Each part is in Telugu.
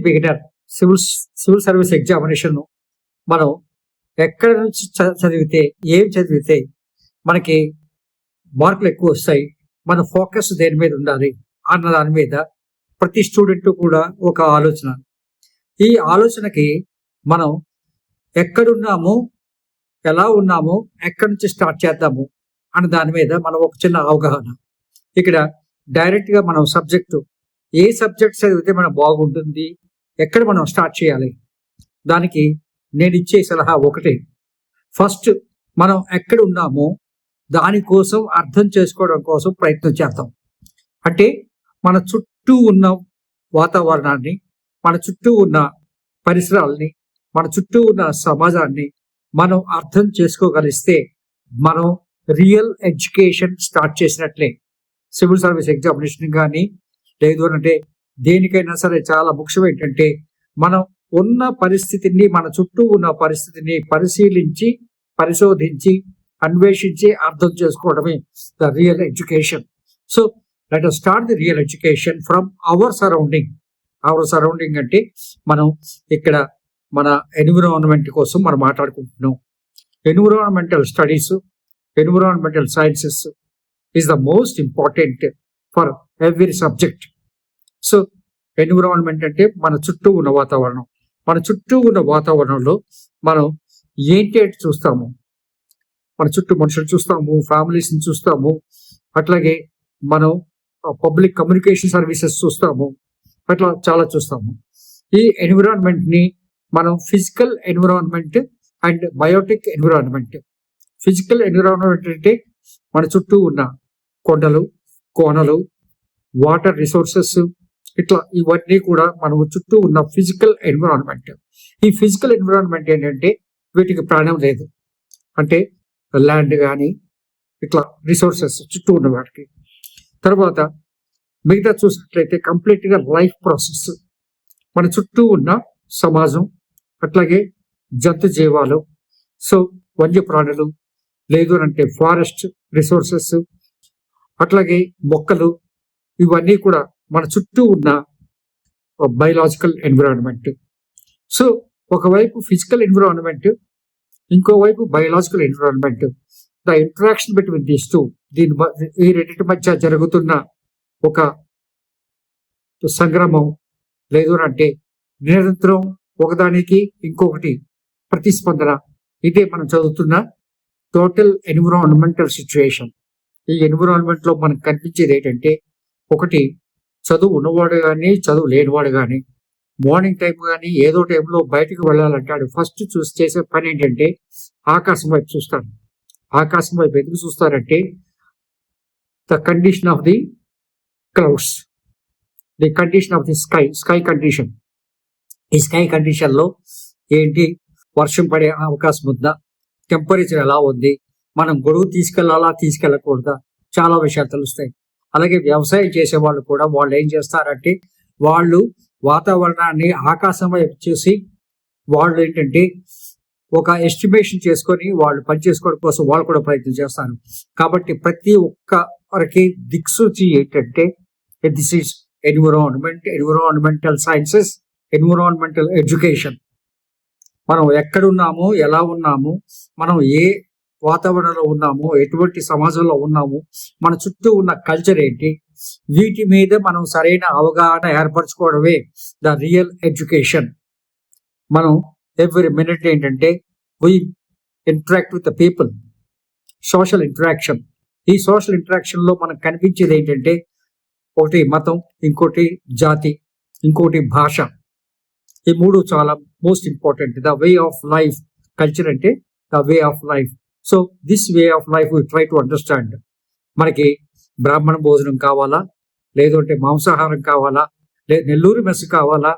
బిగినర్ సివిల్ సర్వీస్ ఎగ్జామినేషన్ మనం ఎక్కడ నుంచి చదివితే ఏం చదివితే మనకి మార్కులు ఎక్కువ వస్తాయి, మన ఫోకస్ దేని మీద ఉండాలి అన్న దాని మీద ప్రతి స్టూడెంట్ కూడా ఒక ఆలోచన. ఈ ఆలోచనకి మనం ఎక్కడున్నాము, ఎలా ఉన్నాము, ఎక్కడి నుంచి స్టార్ట్ చేద్దాము అన్న దాని మీద మనం ఒక చిన్న అవగాహన. ఇక్కడ డైరెక్ట్గా మనం ఏ సబ్జెక్ట్ చదివితే మనం బాగుంటుంది, ఎక్కడ మనం స్టార్ట్ చేయాలి, దానికి నేను ఇచ్చే సలహా ఒకటే. ఫస్ట్ మనం ఎక్కడ ఉన్నామో దానికోసం అర్థం చేసుకోవడం కోసం ప్రయత్నం చేద్దాం. అంటే మన చుట్టూ ఉన్న వాతావరణాన్ని, మన చుట్టూ ఉన్న పరిసరాలని, మన చుట్టూ ఉన్న సమాజాన్ని మనం అర్థం చేసుకోగలిస్తే మనం రియల్ ఎడ్యుకేషన్ స్టార్ట్ చేసినట్లే. సివిల్ సర్వీస్ ఎగ్జామినేషన్ కానీ లేదు అంటే దేనికైనా సరే చాలా ముఖ్యం ఏంటంటే మనం ఉన్న పరిస్థితిని, మన చుట్టూ ఉన్న పరిస్థితిని పరిశీలించి, పరిశోధించి, అన్వేషించి అర్థం చేసుకోవడమే the real education. So let us start the real education from our surrounding. Our surrounding అంటే మనం ఇక్కడ మన ఎన్విరాన్మెంట్ కోసం మనం మాట్లాడుకుంటున్నాం. Environmental studies, environmental sciences is the most important for every subject. So environment అంటే మన చుట్టూ ఉన్న వాతావరణం. మన చుట్టూ ఉన్న వాతావరణంలో మనం ఏంటి చూస్తాము, మన చుట్టూ మనుషులు చూస్తాము, ఫ్యామిలీస్ని చూస్తాము, అట్లాగే మనం పబ్లిక్ కమ్యూనికేషన్ సర్వీసెస్ చూస్తాము, అట్లా చాలా చూస్తాము. ఈ ఎన్విరాన్మెంట్ని మనం physical environment and biotic environment. Physical environment అంటే మన చుట్టూ ఉన్న కొండలు, కోనలు, వాటర్ రిసోర్సెస్, ఇట్లా ఇవన్నీ కూడా మన చుట్టూ ఉన్న ఫిజికల్ ఎన్విరాన్మెంట్. ఈ ఫిజికల్ ఎన్విరాన్మెంట్ ఏంటంటే వీటికి ప్రాణం లేదు, అంటే ల్యాండ్ కానీ ఇట్లా రిసోర్సెస్ చుట్టూ ఉన్న వాటికి. తర్వాత మిగతా చూసినట్లయితే కంప్లీట్గా లైఫ్ ప్రాసెస్, మన చుట్టూ ఉన్న సమాజం, అట్లాగే జంతు జీవాలు, సో వన్యప్రాణులు, లేదు అంటే ఫారెస్ట్ రిసోర్సెస్, అట్లాగే మొక్కలు, ఇవన్నీ కూడా మన చుట్టూ ఉన్న బయలాజికల్ ఎన్విరాన్మెంట్. సో ఒకవైపు ఫిజికల్ ఎన్విరాన్మెంట్, ఇంకోవైపు biological environment. The interaction between these two, ఈ రెండింటి మధ్య జరుగుతున్న ఒక సంగ్రామం, లేదు అంటే నిరంతరం ఒకదానికి ఇంకొకటి ప్రతిస్పందన, ఇదే మనం చదువుతున్న టోటల్ ఎన్విరాన్మెంటల్ సిచ్యువేషన్. ఈ ఎన్విరాన్మెంట్ లో మనకు కనిపించేది ఏంటంటే, ఒకటి చదువు ఉన్నవాడు కానీ చదువు లేనివాడు కానీ మార్నింగ్ టైం కానీ ఏదో టైంలో బయటకు వెళ్ళాలంటాడు ఫస్ట్ చేసే పని ఏంటంటే ఆకాశం వైపు చూస్తాడు. ఆకాశం వైపు ఎందుకు చూస్తారంటే the condition of the clouds, the condition of the sky condition. ఈ స్కై కండిషన్ లో ఏంటి, వర్షం పడే అవకాశం ఉందా, టెంపరేచర్ ఎలా ఉంది, మనం గొడుగు తీసుకెళ్లాలా తీసుకెళ్ళకూడదా, చాలా విషయాలు తెలుస్తాయి. అలాగే వ్యవసాయం చేసే వాళ్ళు కూడా వాళ్ళు ఏం చేస్తారంటే వాళ్ళు వాతావరణాన్ని ఆకాశం వైపు చూసి వాళ్ళు ఏంటంటే ఒక ఎస్టిమేషన్ చేసుకొని వాళ్ళు పనిచేసుకోవడం కోసం వాళ్ళు కూడా ప్రయత్నం చేస్తారు. కాబట్టి ప్రతి ఒక్కరికి దిక్సూచి ఏంటంటే this is environmental sciences, environmental education. మనం ఎక్కడున్నాము, ఎలా ఉన్నాము, మనం ఏ వాతావరణంలో ఉన్నాము, ఎటువంటి సమాజంలో ఉన్నాము, మన చుట్టూ ఉన్న కల్చర్ ఏంటి, వీటి మీద మనం సరైన అవగాహన ఏర్పరచుకోవడమే ద రియల్ ఎడ్యుకేషన్. మనం ఎవ్రీ మినిట్ ఏంటంటే we interact with the people, social interaction. ఈ సోషల్ ఇంటరాక్షన్ లో మనకు కనిపించేది ఏంటంటే ఒకటి మతం, ఇంకోటి జాతి, ఇంకోటి భాష. ఈ మూడు చాలా most important. The way of life, culture అంటే the way of life. So this way of life we try to understand. మనకి బ్రాహ్మణ భోజనం కావాలా, లేదు అంటే మాంసాహారం కావాలా, లేదు నెల్లూరు మెస్ కావాలా,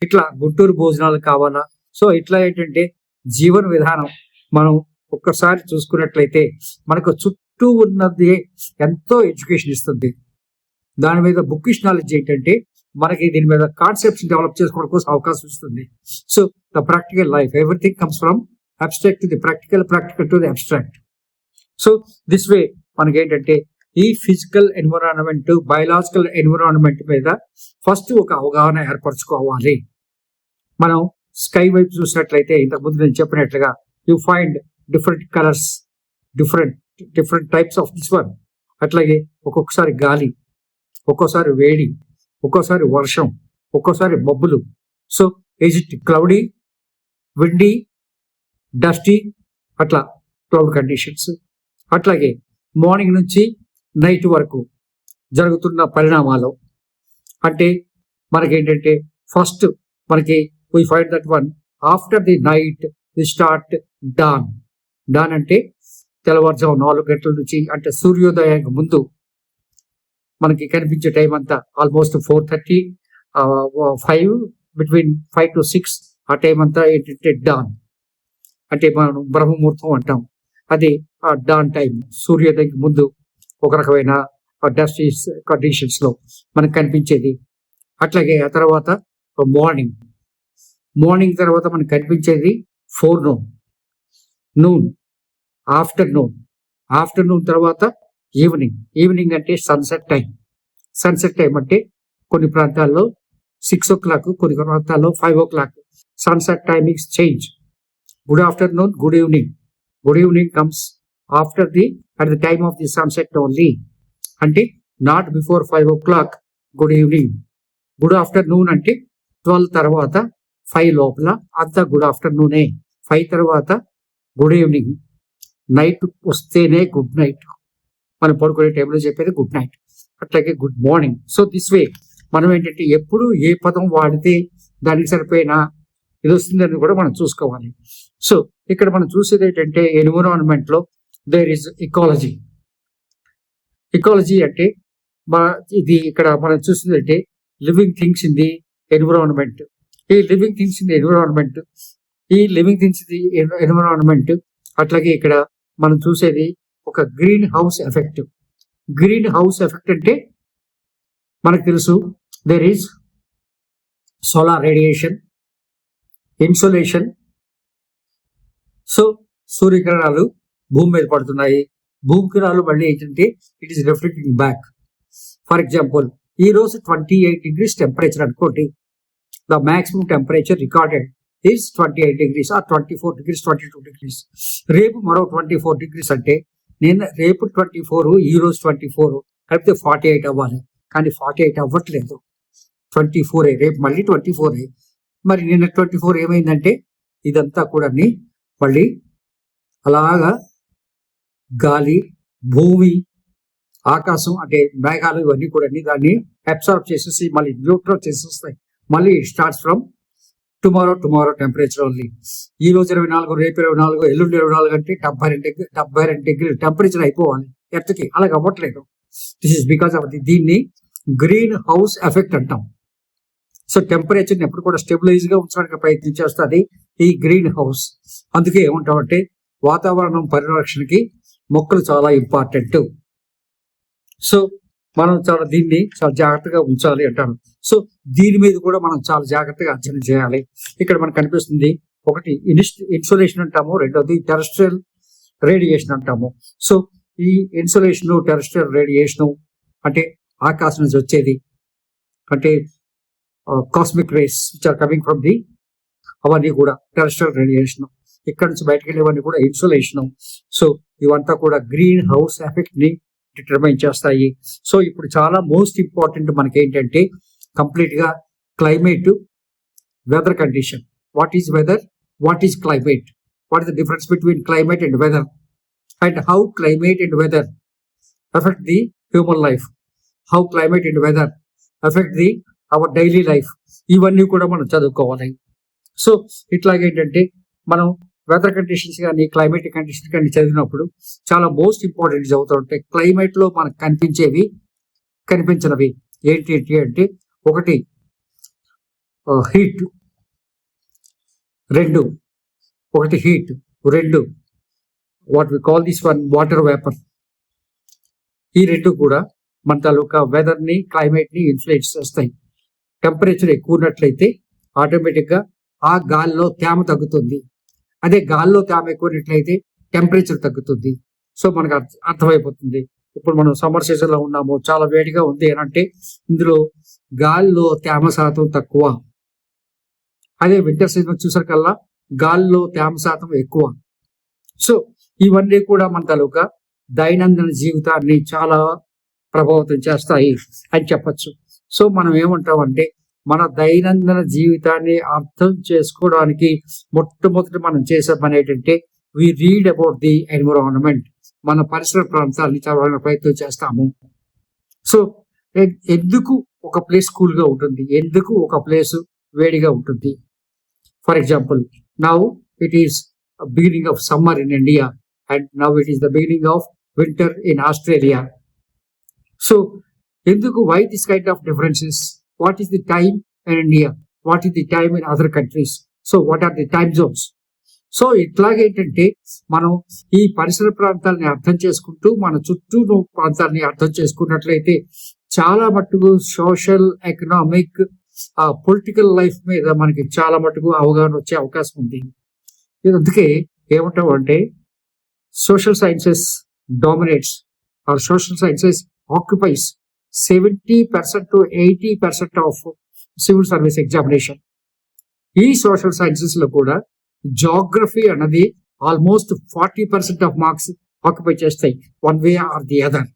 ఇట్లా గుంటూరు భోజనాలు కావాలా. సో ఇట్లా ఏంటంటే జీవన విధానం మనం ఒక్కసారి చూసుకున్నట్లయితే మనకు చుట్టూ ఉన్నది ఎంతో ఎడ్యుకేషన్ ఇస్తుంది. దాని మీద బుక్కిష్ నాలెడ్జ్ ఏంటంటే మనకి దీని మీద కాన్సెప్ట్స్ డెవలప్ చేసుకోవడం కోసం అవకాశం ఇస్తుంది. So the practical life, everything comes from abstract to the practical, practical to the abstract. So this వే మనకి ఏంటంటే ఈ ఫిజికల్ ఎన్విరాన్మెంట్, బయలాజికల్ ఎన్విరాన్మెంట్ మీద ఫస్ట్ ఒక అవగాహన ఏర్పరచుకోవాలి. మనం స్కై వైపు చూసినట్లయితే ఇంతకుముందు నేను చెప్పినట్లుగా you find different colours, different types of this one. అట్లాగే ఒక్కొక్కసారి గాలి, ఒక్కోసారి వేడి, ఒక్కోసారి వర్షం, ఒక్కోసారి మబ్బులు. So is it cloudy, windy, dusty, అట్లా క్లౌడ్ కండిషన్స్. అట్లాగే మార్నింగ్ నుంచి నైట్ వరకు జరుగుతున్న పరిణామాలు అంటే మనకేంటంటే ఫస్ట్ మనకి we find that one after the night we start dawn. Dawn అంటే తెల్లవారుజాము 4 గంటల నుంచి, అంటే సూర్యోదయానికి ముందు మనకి కనిపించే టైం అంతా ఆల్మోస్ట్ 4:30, 5, బిట్వీన్ 5 to 6 ఆ టైం అంతా ఏంటంటే డాన్, అంటే మనం బ్రహ్మముహూర్తం అంటాం. అది ఆ డాన్ టైం, సూర్యోదయానికి ముందు ఒక రకమైన డస్ట్ కండిషన్స్ లో మనకు కనిపించేది. అట్లాగే ఆ తర్వాత మార్నింగ్ తర్వాత మనకు కనిపించేది ఫోర్నూన్, నూన్, ఆఫ్టర్నూన్ తర్వాత ఈవినింగ్ అంటే సన్సెట్ టైం అంటే కొన్ని ప్రాంతాల్లో 6 o'clock, కొన్ని ప్రాంతాల్లో 5 o'clock. Sunset timings change. Good afternoon, good evening comes at the time of the sunset only, అంటే not before 5 o'clock good evening. Good afternoon అంటే 12 తర్వాత 5 లోపల అంతా గుడ్ ఆఫ్టర్నూనే. 5 తర్వాత గుడ్ ఈవినింగ్. నైట్ వస్తేనే గుడ్ నైట్, మనం పడుకునే టైంలో చెప్పేది గుడ్ నైట్. అట్లాగే గుడ్ మార్నింగ్. సో దిస్ వే మనం ఏంటంటే ఎప్పుడు ఏ పదం వాడితే దానికి సరిపోయిన ఇది వస్తుందని కూడా మనం చూసుకోవాలి. సో ఇక్కడ మనం చూసేది ఏంటంటే ఎన్విరాన్మెంట్ లో దేర్ ఇస్ ఇకాలజీ అంటే ఇది ఇక్కడ మనం చూసిందంటే living things in the environment. ఈ living things in the environment అట్లాగే ఇక్కడ మనం చూసేది ఒక green house effect. Green house effect అంటే మనకు తెలుసు there is solar radiation, insolation. So సూర్యకిరణాలు భూమి మీద పడుతున్నాయి. భూమి కిరణాలు మళ్ళీ ఏంటంటే it is reflecting back. For example ఈ రోజు 28 degrees టెంపరేచర్ అనుకోండి. The maximum temperature recorded is 28 degrees or 24 degrees, 22 degrees. రేపు మరో 24 degrees అంటే నేను రేపు 24, ఈ రోజు 24 కలిపితే 48 అవ్వాలి. కానీ 48 అవ్వట్లేదు, 24. రేపు మళ్ళీ 24. మరి నిన్న 24 ఏమైందంటే ఇదంతా కూడా మళ్ళీ అలాగా గాలి, భూమి, ఆకాశం అంటే మేఘాలు ఇవన్నీ కూడా దాన్ని అబ్సార్బ్ చేసేసి మళ్ళీ న్యూట్రల్ చేసేస్తాయి. మళ్ళీ it starts from tomorrow temperature only. ఈ రోజు 24, రేపు 24, ఎల్లుండి 24 అంటే 72 డిగ్రీలు టెంపరేచర్ అయిపోవాలి ఎర్త్కి. అలాగ అవ్వట్లేదు. దిస్ ఇస్ బికాస్ ఆఫ్ దీన్ని గ్రీన్ హౌస్ ఎఫెక్ట్ అంటాం. సో టెంపరేచర్ ఎప్పుడు కూడా స్టెబిలైజ్ గా ఉంచడానికి ప్రయత్నం చేస్తుంది ఈ గ్రీన్ హౌస్. అందుకే ఏమంటామంటే వాతావరణం పరిరక్షణకి మొక్కలు చాలా ఇంపార్టెంట్. సో మనం దీన్ని చాలా జాగ్రత్తగా ఉంచాలి అంటాను. సో దీని మీద కూడా మనం చాలా జాగ్రత్తగా అధ్యయనం చేయాలి. ఇక్కడ మనకు కనిపిస్తుంది ఒకటి ఇన్సులేషన్ అంటాము, రెండోది టెరెస్ట్రియల్ రేడియేషన్ అంటాము. సో ఈ ఇన్సులేషన్, టెరెస్ట్రియల్ రేడియేషన్ అంటే ఆకాశం నుంచి వచ్చేది, అంటే cosmic rays which are coming from the, అవన్నీ కూడా టెరెస్ట్రియల్ రేడియేషన్. ఇక్కడ నుంచి బయటకు వెళ్ళేవన్నీ కూడా ఇన్సులేషన్. సో ఇవంతా కూడా గ్రీన్ హౌస్ ఎఫెక్ట్ ని డిటర్మైన్ చేస్తాయి. సో ఇప్పుడు చాలా మోస్ట్ ఇంపార్టెంట్ మనకి ఏంటంటే కంప్లీట్ గా climate, weather condition. What is weather, what is climate, what is the difference between climate and weather, and how climate and weather effect the human life, how climate and weather effect the our daily life. ఇవన్నీ కూడా మనం చదువుకోవాలి. సో ఇట్లాగేంటంటే మనం వెదర్ కండిషన్స్ కానీ క్లైమేట్ కండిషన్స్ కానీ చదివినప్పుడు చాలా మోస్ట్ ఇంపార్టెంట్ చదువుతూ ఉంటాయి. క్లైమేట్ లో మనకు కనిపించినవి ఏంటి అంటే ఒకటి హీట్, రెండు what we call this one water vapour. ఈ రెండు కూడా మన తాలూకా వెదర్ ని, క్లైమేట్ ని ఇన్ఫ్లుయెన్స్ చేస్తాయి. టెంపరేచర్ ఎక్కువ ఉన్నట్లయితే ఆటోమేటిక్ గా ఆ గాల్లో తేమ తగ్గుతుంది. అదే గాల్లో తేమ ఎక్కువైనట్లయితే టెంపరేచర్ తగ్గుతుంది. సో మనకు అర్థమైపోతుంది. ఇప్పుడు మనం సమ్మర్ సీజన్ లో ఉన్నాము, చాలా వేడిగా ఉంది అని అంటే ఇందులో గాల్లో తేమ శాతం తక్కువ. అదే వింటర్ సీజన్ చూసరికల్లా గాలిలో తేమ శాతం ఎక్కువ. సో ఇవన్నీ కూడా మన తాలూకా దైనందిన జీవితాన్ని చాలా ప్రభావితం చేస్తాయి అని చెప్పచ్చు. సో మనం ఏమంటామంటే మన దైనందిన జీవితాన్ని అర్థం చేసుకోవడానికి మొట్టమొదటి మనం చేసే పని ఏంటంటే we read about the environment, మన పరిసర ప్రాంతాన్ని చదవడానికి ప్రయత్నం చేస్తాము. సో ఎందుకు ఒక ప్లేస్ కూల్ గా ఉంటుంది, ఎందుకు ఒక ప్లేస్ వేడిగా ఉంటుంది. For example, now it is beginning of summer in India and now it is the beginning of winter in Australia. So ఎందుకు, why this kind of differences, what is the time in India, what is the time in other countries, so what are the time zones. So ఇట్లాగేంటంటే మనం ఈ పరిసర ప్రాంతాలని అర్థం చేసుకుంటూ మన చుట్టూ ప్రాంతాన్ని అర్థం చేసుకున్నట్లయితే చాలా మట్టుకు సోషల్, ఎకనామిక్, పొలిటికల్ లైఫ్ మీద మనకి చాలా మట్టుకు అవగాహన వచ్చే అవకాశం ఉంది. అందుకే ఏమంటాం అంటే social sciences dominates or social sciences occupies 70% to 80% of civil service examination. ఈ సోషల్ సైన్సెస్ లో కూడా జాగ్రఫీ అన్నది ఆల్మోస్ట్ 40% ఆఫ్ మార్క్స్ ఆక్యుపై చేస్తాయి one way or the other.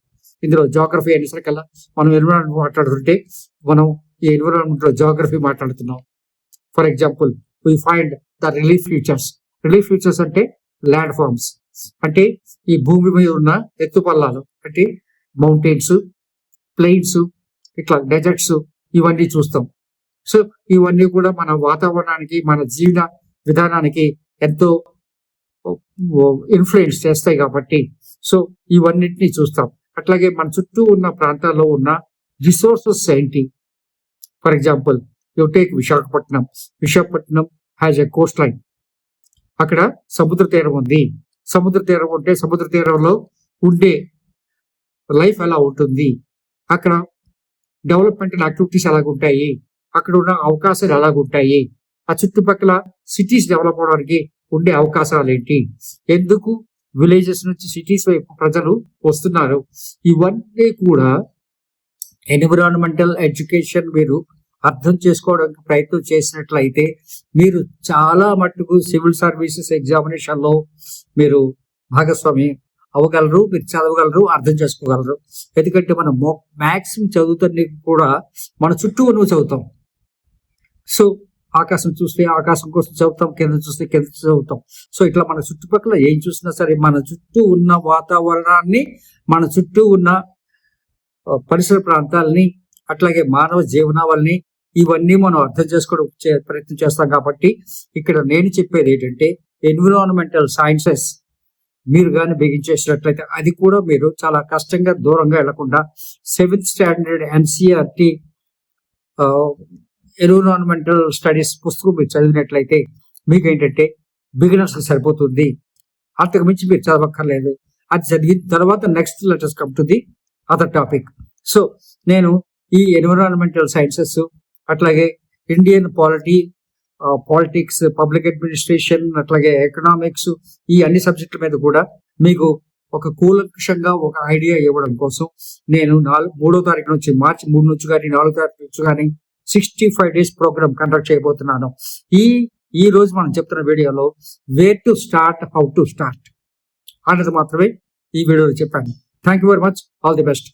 ఇందులో జాగ్రఫీ అనేసరికల్లా మనం ఎన్విరాన్మెంట్ మాట్లాడుతుంటే మనం ఈ ఎన్విరాన్మెంట్ లో జాగ్రఫీ మాట్లాడుతున్నాం. For example, we find the relief features. Relief features అంటే ల్యాండ్ ఫార్మ్స్, అంటే ఈ భూమి మీద ఉన్న ఎత్తు పల్లాలు, అంటే మౌంటైన్స్, ప్లెయిన్స్, ఇట్లా డెజర్ట్స్, ఇవన్నీ చూస్తాం. సో ఇవన్నీ కూడా మన వాతావరణానికి, మన జీవన విధానానికి ఎంతో ఇన్ఫ్లుయెన్స్ చేస్తాయి కాబట్టి సో ఇవన్నిటిని చూస్తాం. అట్లాగే మన చుట్టూ ఉన్న ప్రాంతాల్లో ఉన్న రిసోర్సెస్ ఏంటి. For example, you take Visakhapatnam. Visakhapatnam has a Coast line. అక్కడ సముద్ర తీరం ఉంది. సముద్ర తీరం ఉంటే సముద్ర తీరంలో ఉండే లైఫ్ ఎలా ఉంటుంది, అక్కడ డెవలప్మెంటల్ యాక్టివిటీస్ ఎలాగుంటాయి, అక్కడ ఉన్న అవకాశాలు ఎలాగుంటాయి, ఆ చుట్టుపక్కల సిటీస్ డెవలప్ అవడానికి ఉండే అవకాశాలు ఏంటి, ఎందుకు విలేజెస్ నుంచి సిటీస్ వైపు ప్రజలు వస్తున్నారు, ఇవన్నీ కూడా ఎన్విరాన్మెంటల్ ఎడ్యుకేషన్ మీరు అర్థం చేసుకోవడానికి ప్రయత్నం చేసినట్లయితే మీరు చాలా మట్టుకు సివిల్ సర్వీసెస్ ఎగ్జామినేషన్ లో మీరు భాగస్వామి అవ్వగలరు, మీరు చదవగలరు, అర్థం చేసుకోగలరు. ఎందుకంటే మనం మ్యాక్సిమం చదువుతాన్ని కూడా మన చుట్టూ ఉన్నవి చదువుతాం. సో ఆకాశం చూస్తే ఆకాశం కోసం చదువుతాం, కింద చూస్తే కింద చదువుతాం. సో ఇట్లా మన చుట్టుపక్కల ఏం చూసినా సరే మన చుట్టూ ఉన్న వాతావరణాన్ని, మన చుట్టూ ఉన్న పరిసర ప్రాంతాలని, అట్లాగే మానవ జీవనావళిని, ఇవన్నీ మనం అర్థం చేసుకోవడం ప్రయత్నం చేస్తాం. కాబట్టి ఇక్కడ నేను చెప్పేది ఏంటంటే ఎన్విరాన్మెంటల్ సైన్సెస్ మీరు కానీ బిగించేసినట్లయితే అది కూడా మీరు చాలా కష్టంగా దూరంగా వెళ్లకుండా 7th standard NCERT environmental studies పుస్తకం మీరు చదివినట్లయితే మీకు ఏంటంటే బిగినర్స్ సరిపోతుంది. అంతకు మించి మీరు చదవక్కర్లేదు. అది చదివిన తర్వాత next letters come to the other topic. So నేను ఈ ఎన్విరాన్మెంటల్ సైన్సెస్, అట్లాగే ఇండియన్ పాలిటిక్స్, పబ్లిక్ అడ్మినిస్ట్రేషన్, అట్లాగే ఎకనామిక్స్, ఈ అన్ని సబ్జెక్టుల మీద కూడా మీకు ఒక కూలంకషంగా ఒక ఐడియా ఇవ్వడం కోసం నేను 3వ తారీఖు నుంచి, మార్చి 3 నుంచి కానీ 4వ తారీఖు నుంచి కానీ 65 days ప్రోగ్రామ్ కండక్ట్ చేయబోతున్నాను. ఈ రోజు మనం చెప్తున్న వీడియోలో where to start, how to start అన్నది మాత్రమే ఈ వీడియోలో చెప్పాను. Thank you very much. All the best.